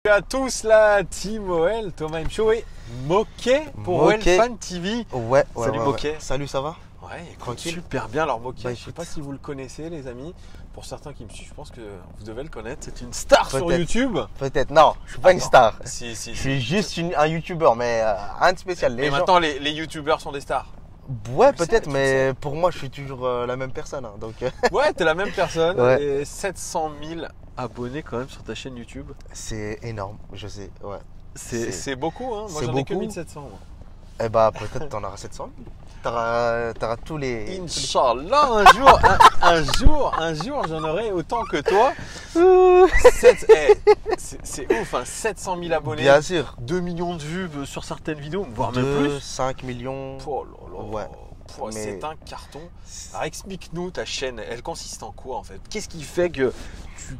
Salut à tous la team OL, Thomas Mcho et Moquet pour OL Fan TV. Ouais, salut Moquet. Ouais. Salut, ça va? Ouais, tranquille. Super bien. Alors Moquet, Bah, je sais pas si vous le connaissez les amis. Pour certains qui me suivent, je pense que vous devez le connaître. C'est une star sur YouTube. Peut-être, non, je suis pas une star. Si. Je suis juste un youtubeur, mais rien de spécial. Et maintenant les youtubeurs sont des stars. Ouais, peut-être, mais pour moi, je suis toujours la même personne. Hein, donc... Ouais, t'es la même personne. Ouais. Et 700 000 abonnés quand même sur ta chaîne YouTube. C'est énorme, je sais, ouais. C'est beaucoup, hein. Moi c'est j'en ai que beaucoup. 1700. Moi. Eh bah, peut-être t'en auras 700 000. T'auras tous les... Inch'Allah, un jour, j'en aurai autant que toi. C'est ouf, hein, 700 000 abonnés. Bien sûr. 2 millions de vues sur certaines vidéos, voire 2, même plus. 5 millions. Oh là là. Ouais. Mais... C'est un carton. Alors explique-nous ta chaîne, elle consiste en quoi en fait? Qu'est-ce qui fait que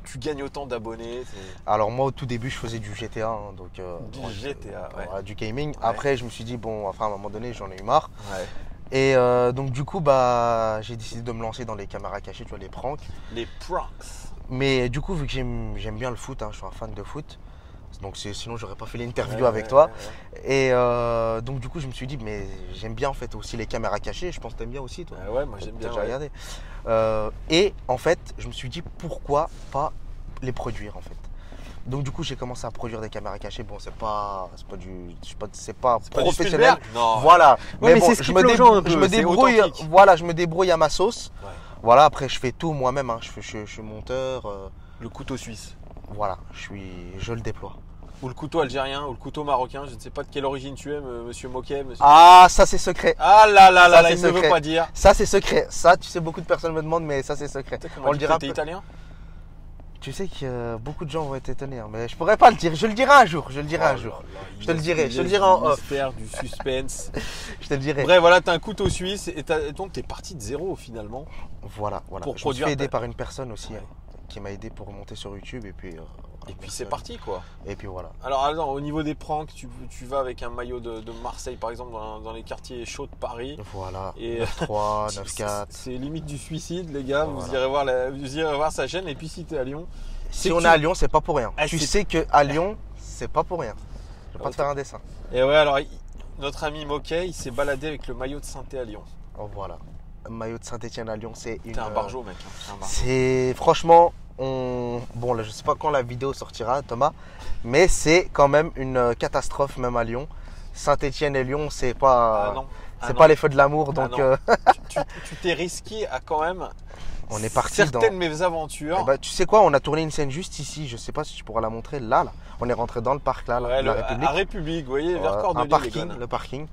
tu gagnes autant d'abonnés? Alors moi au tout début je faisais du GTA, hein, donc du GTA, ouais. Du gaming. Ouais. Après je me suis dit bon, enfin à un moment donné j'en ai eu marre. Ouais. Et donc du coup bah j'ai décidé de me lancer dans les caméras cachées, tu vois, les pranks. Les pranks. Mais du coup vu que j'aime bien le foot, hein, je suis un fan de foot. Donc sinon j'aurais pas fait l'interview Ouais, avec toi. Ouais. Et donc du coup je me suis dit mais j'aime bien en fait aussi les caméras cachées. Je pense que t'aimes bien aussi toi. Ouais, moi j'aime bien. J'ai regardé. Et en fait je me suis dit pourquoi pas les produire en fait. Donc du coup j'ai commencé à produire des caméras cachées. Bon c'est pas professionnel. Non. Voilà. Ouais, mais bon, c'est ce qui plaît aux gens un peu, je me c'est débrouille. authentique. Voilà, je me débrouille à ma sauce. Ouais. Voilà, après je fais tout moi-même. Hein. Je suis monteur. Le couteau suisse. Voilà, je le déploie. Ou le couteau algérien, ou le couteau marocain. Je ne sais pas de quelle origine tu es, monsieur Moquet. Monsieur... Ah, ça c'est secret. Ah là là là, Ça, il ne veut pas dire. Ça c'est secret. Ça, tu sais, beaucoup de personnes me demandent, mais ça c'est secret. On le dira. T'es italien? Tu sais que beaucoup de gens vont être étonnés, hein, mais je pourrais pas le dire. Je le dirai un jour. Je le dirai un jour. Je te le dirai. Je te le dirai en off. Mystère, du suspense. Je te le dirai. Bref, voilà, t'as un couteau suisse et donc t'es parti de zéro finalement. Voilà. Pour je me suis produire fait aider par une personne aussi, ouais. Qui m'a aidé pour monter sur YouTube et puis c'est parti quoi. Et puis voilà. Alors au niveau des pranks, tu vas avec un maillot de Marseille par exemple dans les quartiers chauds de Paris. Voilà. Et 9-3, 9-4. C'est limite du suicide les gars. Voilà. Vous irez voir sa chaîne et puis si t'es à Lyon. Si on est à Lyon, c'est pas pour rien. Ah, tu sais qu'à Lyon, c'est pas pour rien. Je vais pas te faire un dessin. Et ouais, alors notre ami Moquet, il s'est baladé avec le maillot de Saint-Étienne à Lyon. Oh voilà. Le maillot de Saint-Étienne à Lyon, c'est une. T'es un barjot mec. Hein. C'est franchement, bon là, je sais pas quand la vidéo sortira, Thomas, mais c'est quand même une catastrophe même à Lyon. Saint-Étienne et Lyon, c'est pas. C'est pas les feux de l'amour, donc. Tu t'es risqué à quand même. On est parti certaines mésaventures. Eh ben, tu sais quoi, on a tourné une scène juste ici. Je sais pas si tu pourras la montrer. Là. On est rentré dans le parc là, ouais, la République. À République, vous voyez, vers Cordeliers. Le parking.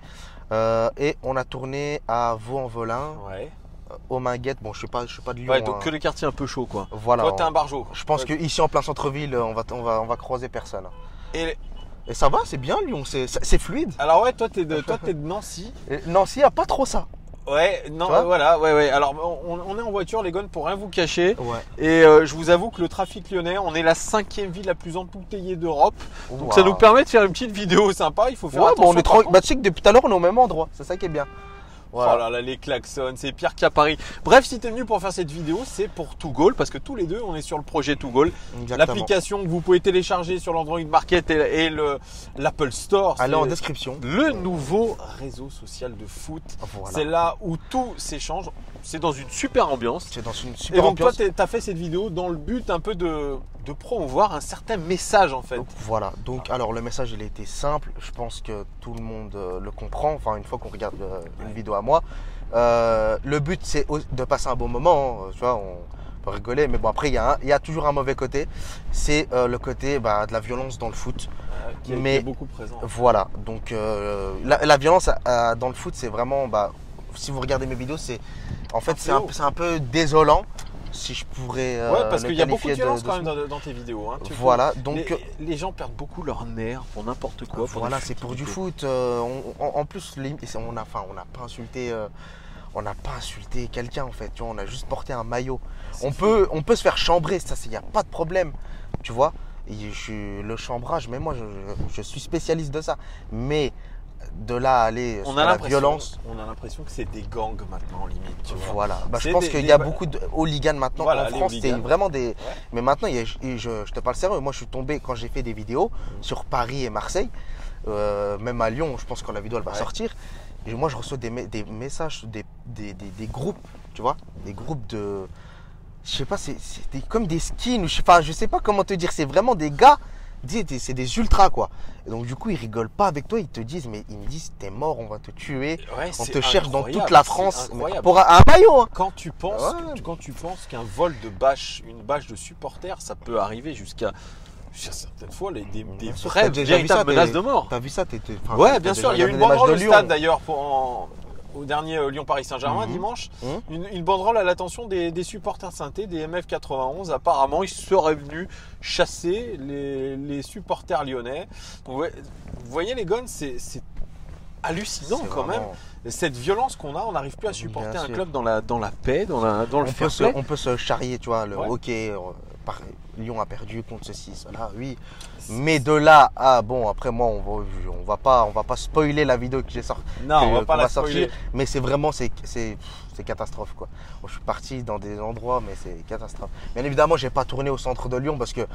Et on a tourné à Vaux-en-Velin. Ouais. Aux Minguettes. Bon, je suis pas de Lyon. Ouais, donc que les quartiers un peu chauds quoi. Voilà. Toi, t'es un barjot. Je pense qu'ici en plein centre-ville, on va croiser personne. Et ça va, c'est bien Lyon, c'est fluide. Alors ouais, toi t'es de Nancy. Nancy a pas trop ça. Ouais, non, voilà, ouais. Alors on est en voiture les gars pour rien vous cacher. Ouais. Et je vous avoue que le trafic lyonnais, on est la 5e ville la plus embouteillée d'Europe. Donc ça nous permet de faire une petite vidéo sympa. Il faut faire attention. Bon, on est tranquille. Bah tu sais que depuis tout à l'heure on est au même endroit. C'est ça qui est bien. Voilà. Oh là là, les klaxons, c'est pire qu'à Paris. Bref, si t'es venu pour faire cette vidéo, c'est pour Tougol, parce que tous les deux, on est sur le projet Tougol. L'application que vous pouvez télécharger sur l'Android Market et l'Apple Store. Allez en description. Le nouveau réseau social de foot. Voilà. C'est là où tout s'échange. C'est dans une super ambiance. C'est dans une super ambiance. Et donc toi, t'as fait cette vidéo dans le but un peu de promouvoir un certain message en fait. Donc, voilà. Donc alors le message il a été simple. Je pense que tout le monde le comprend. Enfin une fois qu'on regarde une vidéo à moi, le but c'est de passer un bon moment. Tu vois, on peut rigoler, mais bon après il y a toujours un mauvais côté. C'est le côté de la violence dans le foot. Qui est beaucoup présent. Voilà. Donc la violence dans le foot c'est vraiment si vous regardez mes vidéos c'est un peu désolant. Si je pourrais. Ouais, parce qu'il y a beaucoup de violence quand même dans tes vidéos. Hein. Voilà, donc. Les gens perdent beaucoup leur nerf pour n'importe quoi. Voilà, c'est pour du foot. En plus, on n'a pas insulté. On n'a pas insulté quelqu'un en fait. Tu vois, on a juste porté un maillot. On peut se faire chambrer, ça, il n'y a pas de problème. Tu vois. Et le chambrage, mais moi, je suis spécialiste de ça. Mais de là à aller sur la violence. On a l'impression que c'est des gangs maintenant, limite. Tu vois. Voilà. Bah, je pense qu'il y a beaucoup de hooligans maintenant. Voilà, en France, c'est vraiment des. Ouais. Mais maintenant, je te parle sérieux. Moi, je suis tombé quand j'ai fait des vidéos sur Paris et Marseille, même à Lyon. Je pense que la vidéo elle va sortir. Et moi, je reçois des messages, des groupes, tu vois, des groupes de. Je sais pas, c'est comme des skins. Je sais pas comment te dire. C'est vraiment des gars. C'est des ultras quoi. Et donc du coup ils rigolent pas avec toi, ils te disent mais ils me disent t'es mort, on va te tuer, on te cherche dans toute la France pour un maillot. Hein. Quand tu penses qu'un vol de bâche, une bâche de supporters, ça peut arriver jusqu'à certaines fois des vraies véritables menaces de mort. T'as vu ça ouais, bien sûr. Il y a eu une banderole au stade d'ailleurs au dernier Lyon-Paris Saint-Germain dimanche, une banderole à l'attention des supporters saintais, des MF91. Apparemment, ils seraient venus chasser les supporters lyonnais. Donc, ouais, vous voyez les gones, c'est hallucinant quand même. Cette violence qu'on a, on n'arrive plus à supporter un club dans la paix, dans le fair play. On peut se charrier, tu vois, le hockey. Lyon a perdu contre ceci, cela, oui. Mais de là à après moi on va pas spoiler la vidéo que j'ai sortie. Non, on va pas la spoiler. Mais c'est vraiment c'est catastrophe quoi. Bon, je suis parti dans des endroits mais c'est catastrophe. Bien évidemment, j'ai pas tourné au centre de Lyon parce que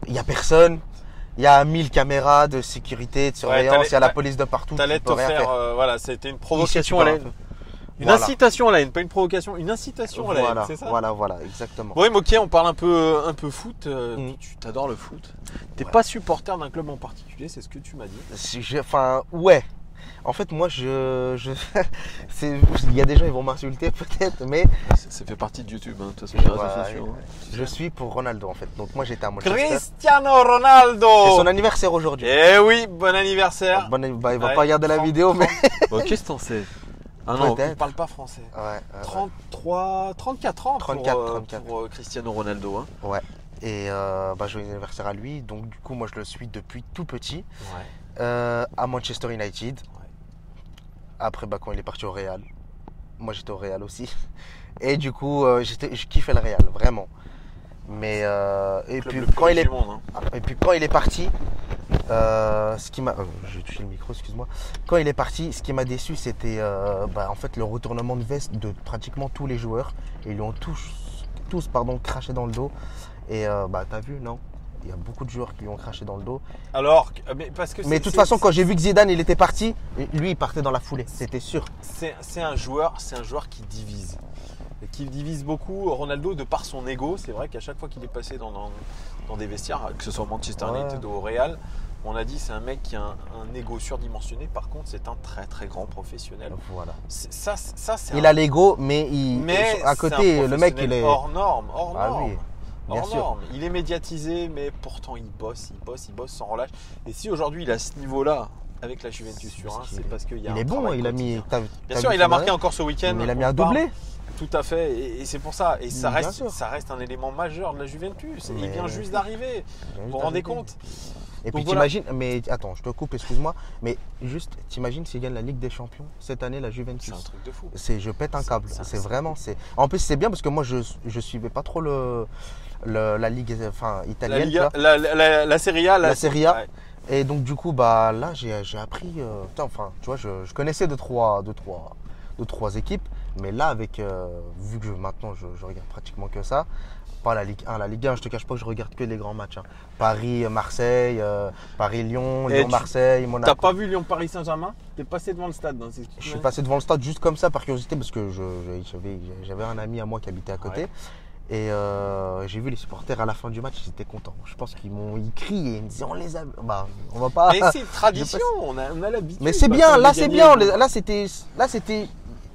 il y a personne. Il y a 1000 caméras de sécurité, de surveillance, il y a la police de partout. T'allais te faire, voilà, c'était une provocation à la haine. Une incitation à la haine, pas une provocation, une incitation à la haine, c'est ça? Voilà, exactement. Bon, ok, on parle un peu foot. Tu t'adores le foot. T'es pas supporter d'un club en particulier, c'est ce que tu m'as dit. Ouais. En fait, moi, il y a des gens qui vont m'insulter peut-être, mais ça fait partie de YouTube, hein, de toute façon, les réseaux sociaux. Je suis pour Ronaldo en fait. Donc moi, j'étais à Manchester. Cristiano Ronaldo. C'est son anniversaire aujourd'hui. Eh oui, bon anniversaire. Il va pas regarder la vidéo, mais. Bon, qu'est-ce que t'en sais? Ah non, il ne parle pas français. 34 ans 34. Pour Cristiano Ronaldo. Hein. Ouais. Et joyeux anniversaire à lui. Donc du coup, moi je le suis depuis tout petit. À Manchester United. Ouais. Après, quand il est parti au Real. Moi j'étais au Real aussi. Et du coup, je kiffais le Real, vraiment. Mais et puis quand il est parti, ce qui m'a, j'ai touché le micro, excuse-moi. Quand il est parti, ce qui m'a déçu, c'était en fait le retournement de veste de pratiquement tous les joueurs. Et ils lui ont tous craché dans le dos. Et t'as vu, non? Il y a beaucoup de joueurs qui lui ont craché dans le dos. Alors, mais de toute façon, quand j'ai vu que Zidane il était parti, lui il partait dans la foulée, c'était sûr. C'est un joueur qui divise. Et qui divise beaucoup. Ronaldo, de par son ego, c'est vrai qu'à chaque fois qu'il est passé dans des vestiaires, que ce soit Manchester United ou au Real, on a dit c'est un mec qui a un ego surdimensionné. Par contre, c'est un très très grand professionnel. Voilà. Il a l'ego, mais à côté, le mec il est hors norme. Oui. Bien sûr. Il est médiatisé, mais pourtant il bosse sans relâche. Et si aujourd'hui il est à ce niveau-là avec la Juventus sur 1, c'est parce qu'il y a il est bon, il a mis. Bien sûr, il a marqué encore ce week-end. Il a mis un doublé. Tout à fait, et c'est pour ça. Et ça reste un élément majeur de la Juventus. Il vient juste d'arriver. Vous vous rendez compte? Et puis t'imagines, mais attends, je te coupe, excuse-moi, mais juste, t'imagines s'il gagne la Ligue des Champions cette année, la Juventus. C'est un truc de fou. Je pète un câble. C'est vraiment. En plus, c'est bien parce que moi, je suivais pas trop la Ligue italienne. La Serie A. La Serie A. Ouais. Et donc du coup, là, j'ai appris. Tu vois, je connaissais deux, trois équipes, mais là, vu que maintenant je regarde pratiquement que ça. Pas la Ligue 1. La Ligue 1, je te cache pas que je regarde que les grands matchs. Hein. Paris, Marseille, Paris-Lyon, Lyon-Marseille, Monaco. T'as pas vu Lyon-Paris Saint-Germain? T'es passé devant le stade. Hein, je suis passé devant le stade juste comme ça par curiosité parce que j'avais un ami à moi qui habitait à côté. Ouais. Et j'ai vu les supporters à la fin du match, ils étaient contents. Je pense qu'ils crié, ils me disaient on les a. On va pas. Mais c'est une tradition, on a l'habitude. Mais c'est bien, là c'est bien. Là c'était.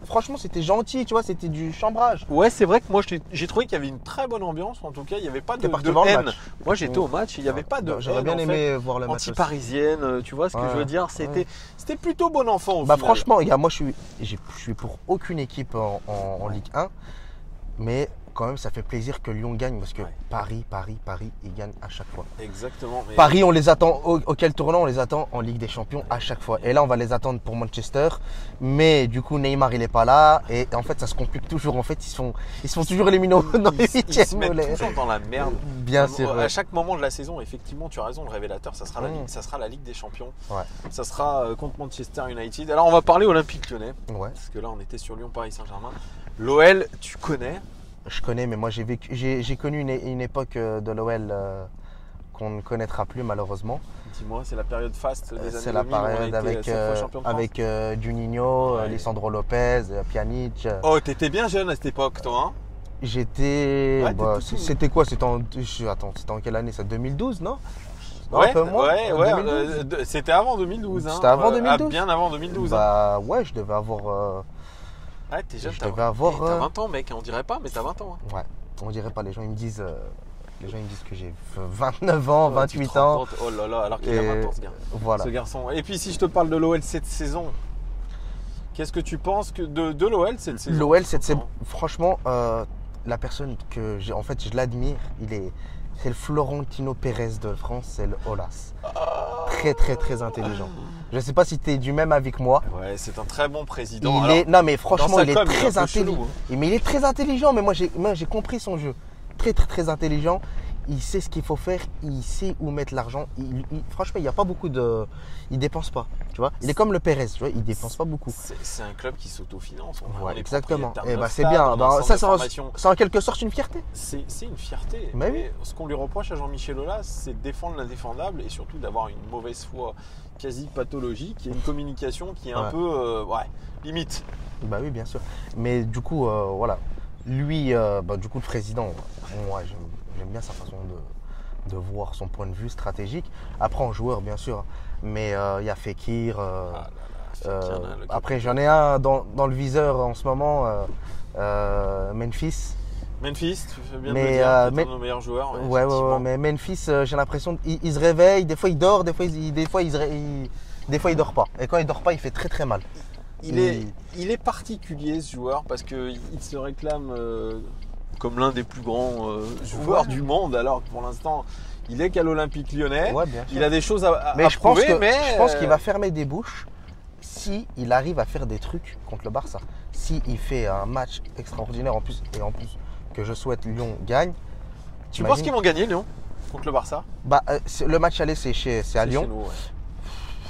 Franchement, c'était gentil, tu vois, c'était du chambrage. Ouais, c'est vrai que moi j'ai trouvé qu'il y avait une très bonne ambiance. En tout cas, il n'y avait pas de haine. Moi j'étais au match, il n'y avait pas de haine. J'aurais bien aimé voir le match. Anti-parisienne, tu vois ce que je veux dire. C'était plutôt bon enfant au final. Franchement, moi je suis pour aucune équipe en Ligue 1. Mais quand même, ça fait plaisir que Lyon gagne parce que Ouais. Paris, ils gagnent à chaque fois. Exactement. Mais Paris, on les attend, auquel tournant, on les attend en Ligue des Champions à chaque fois. Et là, on va les attendre pour Manchester. Mais du coup, Neymar, il n'est pas là. Et en fait, ça se complique toujours. En fait, ils se font toujours éliminer dans les ils se huitièmes. mettent toujours dans la merde. Bien sûr. À chaque moment de la saison, effectivement, tu as raison, le révélateur, ça sera, ça sera la Ligue des Champions. Ouais. Ça sera contre Manchester United. Alors, on va parler Olympique Lyonnais. Ouais. Parce que là, on était sur Lyon-Paris Saint-Germain. L'OL, tu connais? Je connais, mais moi, j'ai connu une époque de l'OL qu'on ne connaîtra plus, malheureusement. Dis-moi, c'est la période faste des années 2000. C'est la période avec Juninho, Ouais. Lisandro Lopez, Pjanic. Oh, t'étais bien jeune à cette époque, toi, hein? J'étais. Ouais, bah, t'étais tout. c'était quoi? C'était en quelle année ça? 2012, non? Non, Ouais, un peu moins, ouais, 2012. c'était avant 2012. Hein. C'était avant 2012? Bien avant 2012. Hein. Bah ouais, je devais avoir. Ouais, t'es jeune, je t'as devais avoir, t'as 20 ans, mec, on dirait pas, mais t'as 20 ans. Hein. Ouais, on dirait pas, les gens ils me disent que j'ai 29 ans, Ouais, tu 28 te rends ans. compte. Oh là là, alors qu'il a Et 20 ans, ce gars. Voilà. Ce garçon. Et puis, si je te parle de l'OL cette saison, qu'est-ce que tu penses de l'OL cette saison? L'OL, franchement, la personne que j'ai, en fait, je l'admire, c'est le Florentino Pérez de France, c'est le Olas. Très, très, très intelligent. Je ne sais pas si tu es du même avec moi. Ouais, c'est un très bon président. Non, mais franchement, dans sa il est com, très un peu chelou, intelligent. hein. Mais il est très intelligent, mais moi, j'ai compris son jeu. Très, très, très intelligent. Il sait ce qu'il faut faire, il sait où mettre l'argent. Franchement, il n'y a pas beaucoup de. Il dépense pas, tu vois. Il est comme le Pérez, tu vois, il dépense pas beaucoup. C'est un club qui s'autofinance. Ouais, exactement. Et bah, c'est bien. Ça, c'est en quelque sorte une fierté. C'est une fierté. Mais Mais ce qu'on lui reproche à Jean-Michel Aulas, c'est de défendre l'indéfendable et surtout d'avoir une mauvaise foi quasi pathologique et une communication qui est un peu limite. Bah oui, bien sûr. Mais du coup, voilà. Lui, du coup, le président, moi, j'aime bien sa façon de voir son point de vue stratégique. Après, en joueur, bien sûr. Mais il y a Fekir. Après, j'en ai un dans le viseur en ce moment, Memphis. Memphis, tu fais bien de le dire, c'est un de nos meilleurs joueurs. Ouais, mais Memphis, j'ai l'impression qu'il se réveille, des fois il dort, des fois il dort pas. Et quand il dort pas, il fait très très mal. Il est particulier ce joueur parce qu'il se réclame comme l'un des plus grands joueurs du monde, alors que pour l'instant il est qu'à l'Olympique Lyonnais. Ouais, bien sûr. Il a des choses à je prouver, je pense qu'il va fermer des bouches si il arrive à faire des trucs contre le Barça. Si il fait un match extraordinaire en plus que je souhaite Lyon gagne. Tu penses qu'ils vont gagner Lyon contre le Barça? Bah, le match aller c'est à Lyon. Chez nous, ouais.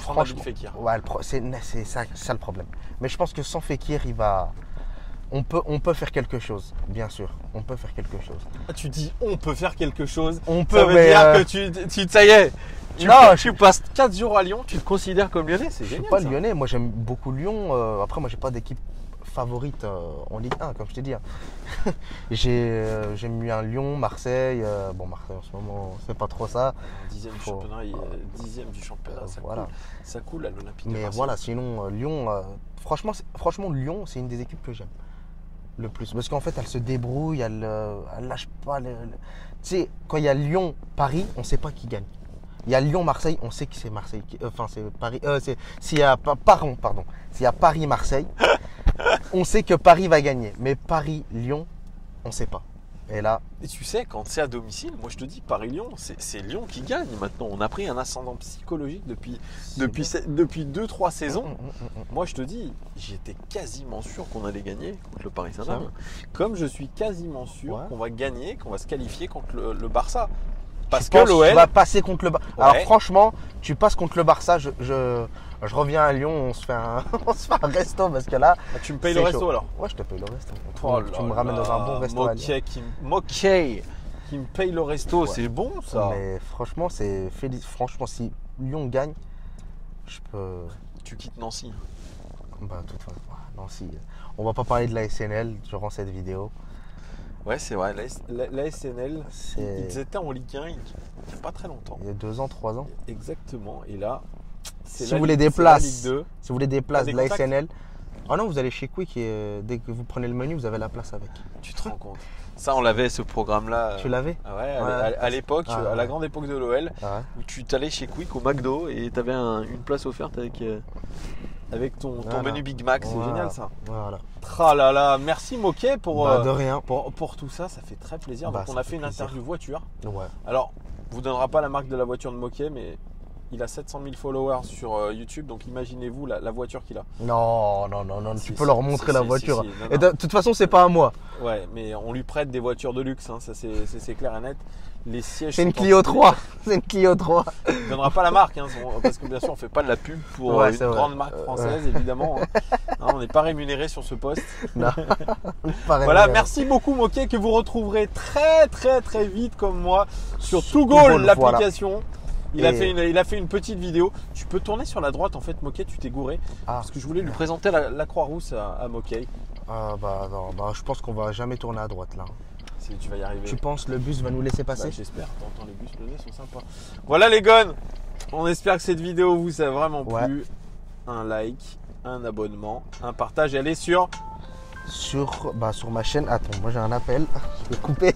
Franchement, Fekir. Ouais, c'est ça le problème. Mais je pense que sans Fekir, on peut faire quelque chose, bien sûr. On peut faire quelque chose. Ah, tu dis on peut faire quelque chose. On peut, ça veut dire que ça y est. Tu passes 4 jours à Lyon, tu te considères comme lyonnais, c'est génial. Je suis pas lyonnais, moi j'aime beaucoup Lyon. Après, moi j'ai pas d'équipe favorite en Ligue 1, comme je t'ai dit. J'aime bien Lyon, Marseille. Marseille en ce moment, c'est pas trop ça. 10e du championnat, il est 10e du championnat, ça coule à l'Olympique de Mais Marseille. voilà, sinon Lyon, franchement Lyon, c'est une des équipes que j'aime le plus. Parce qu'en fait, elle se débrouille, elle lâche pas. Tu sais, quand il y a Lyon-Paris, on sait pas qui gagne. Il y a Lyon-Marseille, on sait que c'est Marseille. C'est Paris. S'il y a Paris-Marseille, on sait que Paris va gagner. Mais Paris-Lyon, on ne sait pas. Et là. Et tu sais, quand c'est à domicile, moi je te dis Paris-Lyon, c'est Lyon qui gagne maintenant. On a pris un ascendant psychologique depuis 2-3 saisons. Moi je te dis, j'étais quasiment sûr qu'on allait gagner contre le Paris Saint-Germain. Comme je suis quasiment sûr qu'on va gagner, qu'on va se qualifier contre le Barça. Parce que l'OL. Tu vas passer contre le Barça. Ouais. Alors franchement, tu passes contre le Barça, je reviens à Lyon, on se fait un resto parce que là. Tu me payes le resto alors? Ouais, je te paye le resto. Tu me ramènes dans un bon resto. Moquet qui me paye le resto, c'est bon ça. Mais franchement, franchement, si Lyon gagne, je peux. Tu quittes Nancy. Bah, toute façon, Nancy. On va pas parler de la SNL durant cette vidéo. Ouais, c'est vrai. La SNL, ils étaient en Ligue 1 il n'y a pas très longtemps. Il y a 2 ans, 3 ans. Exactement. Et là, si vous voulez des places de la contacts? SNL. Ah non, vous allez chez Quick et dès que vous prenez le menu, vous avez la place avec. Tu te rends compte? Ça, on l'avait ce programme-là. Tu l'avais? Ouais, à l'époque, à la grande époque de l'OL, où tu t'allais chez Quick au McDo et tu avais une place offerte avec. avec ton Voilà. menu Big Mac, c'est Voilà. génial ça. Voilà. Tralala, merci Moquet pour, Bah, de rien. pour tout ça, ça fait très plaisir. Bah, Donc on ça a fait fait une plaisir. interview voiture. Ouais. Alors, on vous donnera pas la marque de la voiture de Moquet, mais il a 700 000 followers sur YouTube, donc imaginez-vous la voiture qu'il a. Non, Si, tu peux si, leur montrer si, la si, voiture. si, si. Non, Et non. de toute façon, c'est pas à moi. Ouais, mais on lui prête des voitures de luxe, hein, ça c'est clair et net. Les sièges C'est une sont en- Clio 3. C'est une Clio 3. On ne donnera pas la marque, hein, parce que bien sûr on fait pas de la pub pour Ouais, une c'est vrai. grande marque française, évidemment. Hein, on n'est pas rémunéré sur ce poste. Non. Pareil, Voilà, pareil. merci beaucoup Moquet, que vous retrouverez très vite comme moi sur Sur ToGo, ToGo, l'application. Il a Et- fait une petite vidéo. Tu peux tourner sur la droite en fait, Moquet, tu t'es gouré. Ah. Parce que je voulais lui présenter la Croix-Rousse à Moquet. Ah, bah, non, bah, je pense qu'on va jamais tourner à droite là. Si tu vas y arriver. Tu penses le bus va nous laisser Bah, passer? j'espère. T'entends les bus, le nez sont sympas. Voilà les gones. On espère que cette vidéo vous a vraiment Ouais. plu. Un like, un abonnement, un partage. Allez sur Sur ma chaîne. Attends, moi j'ai un appel. Je vais couper.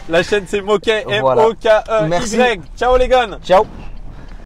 la chaîne, c'est Moquet. Voilà. M-O-K-E-Y. Merci. Ciao les gones. Ciao.